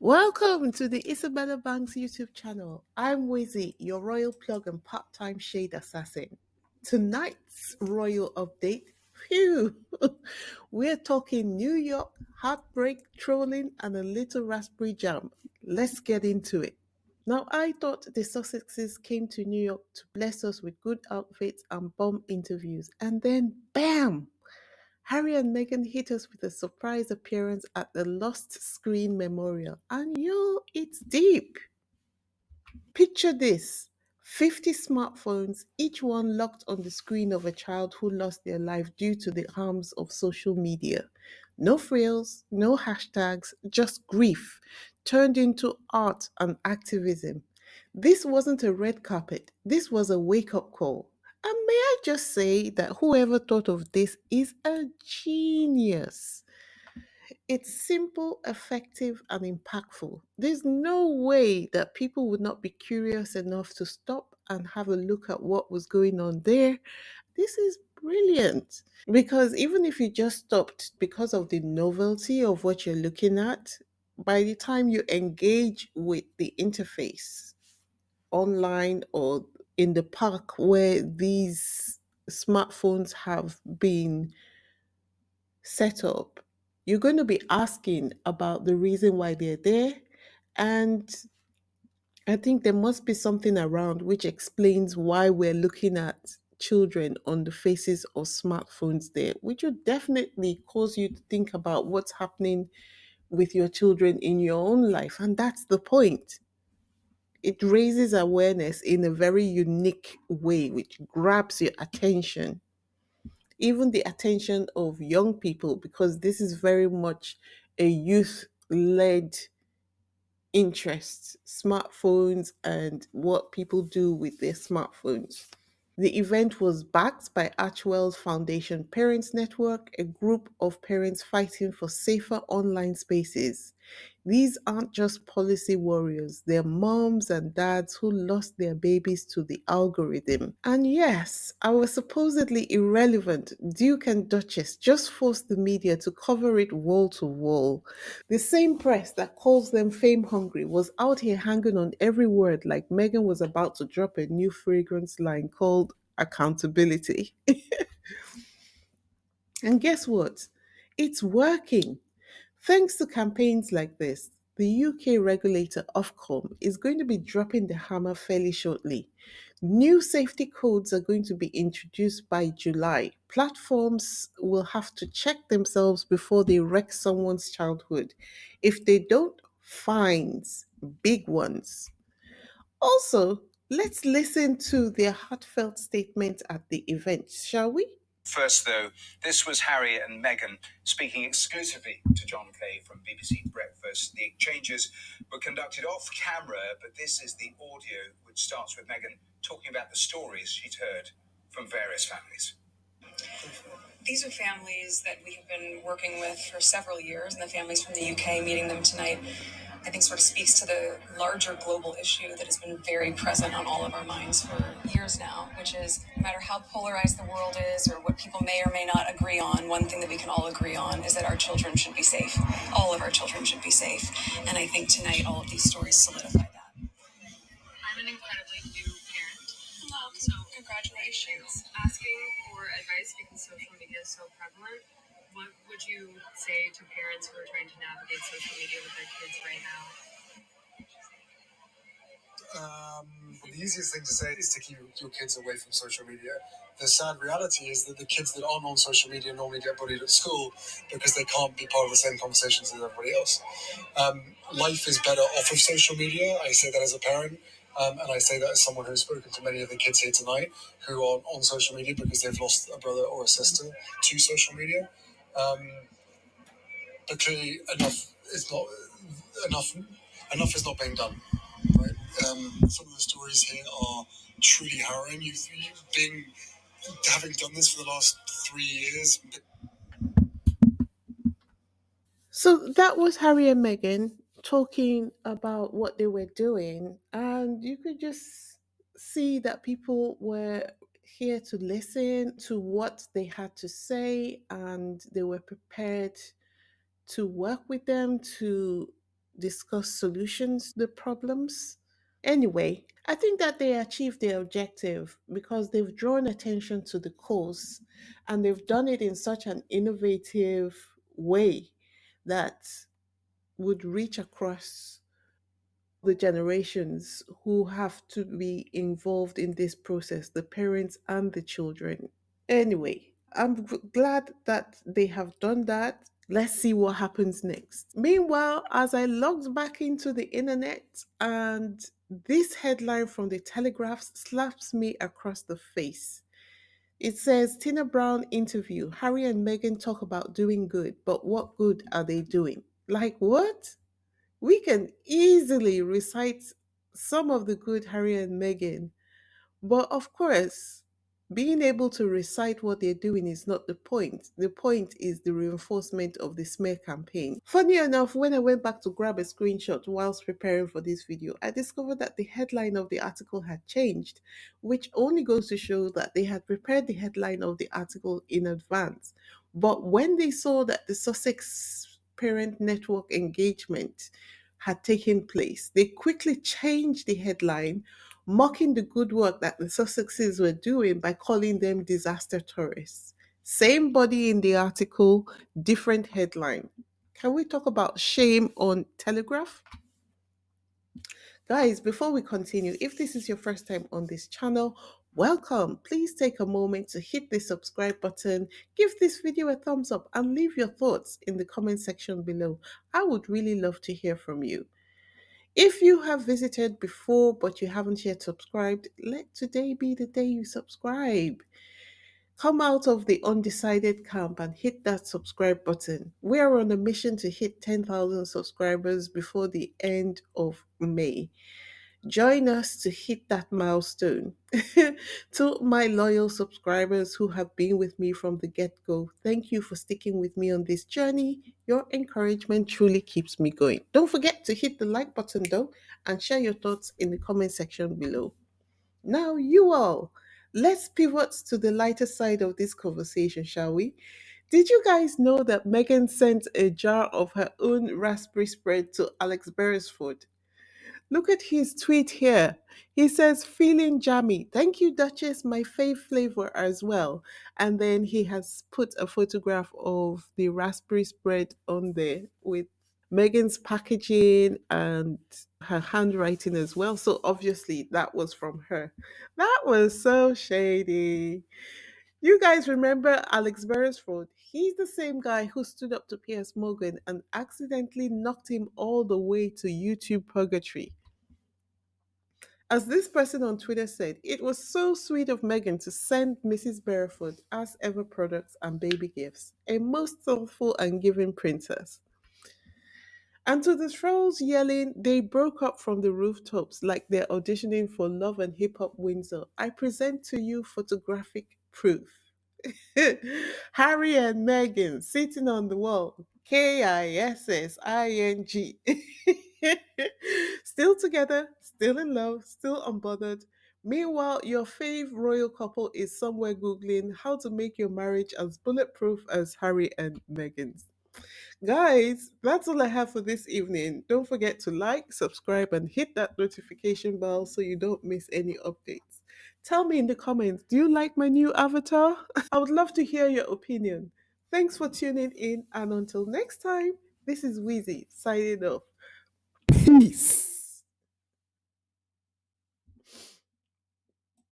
Welcome to the Isabella Banks YouTube channel. I'm Wizzy, your royal plug and part-time shade assassin. Tonight's royal update, phew, we're talking New York, heartbreak, trolling, and a little raspberry jam. Let's get into it. Now, I thought the Sussexes came to New York to bless us with good outfits and bomb interviews, and then bam! Harry and Meghan hit us with a surprise appearance at the Lost Screen Memorial. And yo, it's deep. Picture this 50 smartphones, each one locked on the screen of a child who lost their life due to the harms of social media. No frills, no hashtags, just grief turned into art and activism. This wasn't a red carpet, this was a wake up call. And may I just say that whoever thought of this is a genius. It's simple, effective, and impactful. There's no way that people would not be curious enough to stop and have a look at what was going on there. This is brilliant because even if you just stopped because of the novelty of what you're looking at, by the time you engage with the interface online or in the park where these smartphones have been set up, you're going to be asking about the reason why they're there. And I think there must be something around which explains why we're looking at children on the faces of smartphones there, which would definitely cause you to think about what's happening with your children in your own life. And that's the point. It raises awareness in a very unique way, which grabs your attention, even the attention of young people, because this is very much a youth led interest, smartphones and what people do with their smartphones. The event was backed by Archewell's Foundation Parents Network, a group of parents fighting for safer online spaces. These aren't just policy warriors, they're moms and dads who lost their babies to the algorithm. And yes, our supposedly irrelevant Duke and Duchess just forced the media to cover it wall to wall. The same press that calls them fame hungry was out here hanging on every word like Meghan was about to drop a new fragrance line called accountability. And guess what? It's working. Thanks to campaigns like this, the UK regulator Ofcom is going to be dropping the hammer fairly shortly. New safety codes are going to be introduced by July. Platforms will have to check themselves before they wreck someone's childhood. If they don't, fines, big ones. Also, let's listen to their heartfelt statement at the event, shall we? First, though, this was Harry and Meghan speaking exclusively to John Kay from BBC Breakfast. The exchanges were conducted off camera, but this is the audio which starts with Meghan talking about the stories she'd heard from various families. These are families that we have been working with for several years, and the families from the UK, meeting them tonight, I think sort of speaks to the larger global issue that has been very present on all of our minds for years now, which is no matter how polarized the world is or what people may or may not agree on, one thing that we can all agree on is that our children should be safe. All of our children should be safe. And I think tonight all of these stories solidify that. I'm an incredibly new parent. So congratulations. Asking for advice because social media is so prevalent. What would you say to parents who are trying to navigate social media with their kids right now? The easiest thing to say is to keep your kids away from social media. The sad reality is that the kids that aren't on social media normally get bullied at school because they can't be part of the same conversations as everybody else. Life is better off of social media. I say that as a parent. And I say that as someone who's spoken to many of the kids here tonight who are on social media because they've lost a brother or a sister to social media. But clearly, enough. Enough is not being done. Right? Some of the stories here are truly harrowing. You've been having done this for the last 3 years. So that was Harry and Meghan talking about what they were doing, and you could just see that people were here to listen to what they had to say, and they were prepared to work with them to discuss solutions to the problems. Anyway, I think that they achieved their objective because they've drawn attention to the cause and they've done it in such an innovative way that would reach across the generations who have to be involved in this process, the parents and the children. Anyway, glad that they have done that. Let's see what happens next. Meanwhile, as I logged back into the internet and this headline from the Telegraph slaps me across the face. It says Tina Brown interview. Harry and Meghan talk about doing good, but what good are they doing? Like what? We can easily recite some of the good Harry and Meghan, but of course, being able to recite what they're doing is not the point. The point is the reinforcement of the smear campaign. Funny enough, when I went back to grab a screenshot whilst preparing for this video, I discovered that the headline of the article had changed, which only goes to show that they had prepared the headline of the article in advance. But when they saw that the Sussex parent network engagement had taken place, they quickly changed the headline, mocking the good work that the Sussexes were doing by calling them disaster tourists. Same body in the article, different headline. Can we talk about shame on Telegraph? Guys, before we continue, if this is your first time on this channel, welcome. Please take a moment to hit the subscribe button, give this video a thumbs up, and leave your thoughts in the comment section below. I would really love to hear from you. If you have visited before but you haven't yet subscribed, let today be the day you subscribe. Come out of the undecided camp and hit that subscribe button. We are on a mission to hit 10,000 subscribers before the end of May. Join us to hit that milestone. To my loyal subscribers who have been with me from the get go, thank you for sticking with me on this journey. Your encouragement truly keeps me going. Don't forget to hit the like button though and share your thoughts in the comment section below. Now, you all, let's pivot to the lighter side of this conversation, shall we? Did you guys know that Meghan sent a jar of her own raspberry spread to Alex Beresford? Look at his tweet here. He says, feeling jammy. Thank you, Duchess. My fave flavor as well. And then he has put a photograph of the raspberry spread on there with Megan's packaging and her handwriting as well. So obviously that was from her. That was so shady. You guys remember Alex Beresford? He's the same guy who stood up to Piers Morgan and accidentally knocked him all the way to YouTube purgatory. As this person on Twitter said, it was so sweet of Meghan to send Mrs. Beresford as ever products and baby gifts. A most thoughtful and giving princess. And to the trolls yelling, they broke up from the rooftops like they're auditioning for Love and Hip Hop Windsor. I present to you photographic proof. Harry and Meghan sitting on the wall. Kissing. Still together, still in love, still unbothered. Meanwhile, your fave royal couple is somewhere Googling how to make your marriage as bulletproof as Harry and Meghan's. Guys, that's all I have for this evening. Don't forget to like, subscribe, and hit that notification bell so you don't miss any updates. Tell me in the comments, do you like my new avatar? I would love to hear your opinion. Thanks for tuning in, and until next time, this is Wheezy signing off. Peace.